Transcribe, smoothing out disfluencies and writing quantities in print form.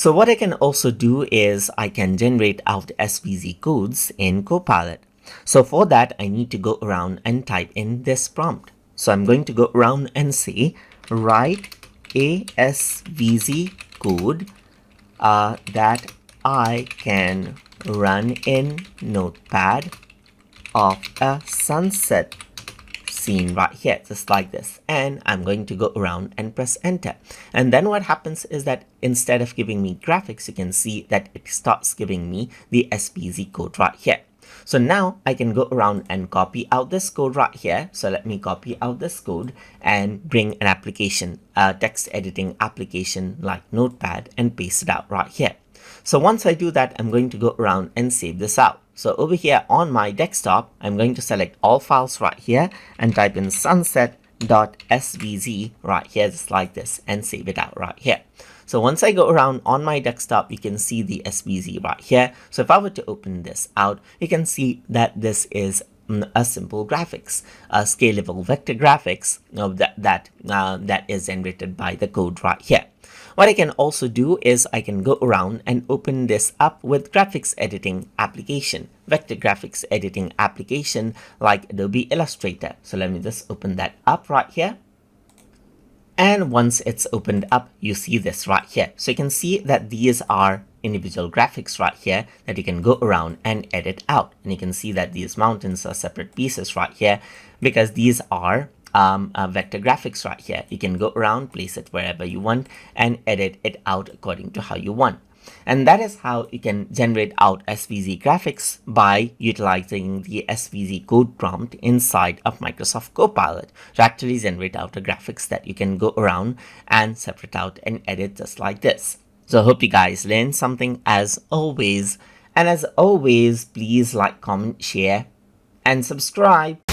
So what I can also do is I can generate out SVG codes in Copilot. So for that, I need to go around and type in this prompt. So I'm going to go around and say, write a SVG code that I can run in Notepad of a sunset scene right here, just like this. And I'm going to go around and press enter. And then what happens is that instead of giving me graphics, you can see that it starts giving me the SVG code right here. So now I can go around and copy out this code right here. So let me copy out this code and bring an application, a text editing application like Notepad, and paste it out right here. So once I do that, I'm going to go around and save this out. So over here on my desktop, I'm going to select all files right here and type in sunset.svg right here, just like this, and save it out right here. So once I go around on my desktop, you can see the SVG right here. So if I were to open this out, you can see that this is a simple graphics, a scalable vector graphics that is generated by the code right here. What I can also do is I can go around and open this up with graphics editing application, vector graphics editing application like Adobe Illustrator. So let me just open that up right here. And once it's opened up, you see this right here. So you can see that these are individual graphics right here that you can go around and edit out. And you can see that these mountains are separate pieces right here because these are vector graphics right here. You can go around, place it wherever you want, and edit it out according to how you want. And that is how you can generate out SVG graphics by utilizing the SVG code prompt inside of Microsoft Copilot to actually generate out the graphics that you can go around and separate out and edit just like this. So I hope you guys learned something as always. And as always, please like, comment, share, and subscribe.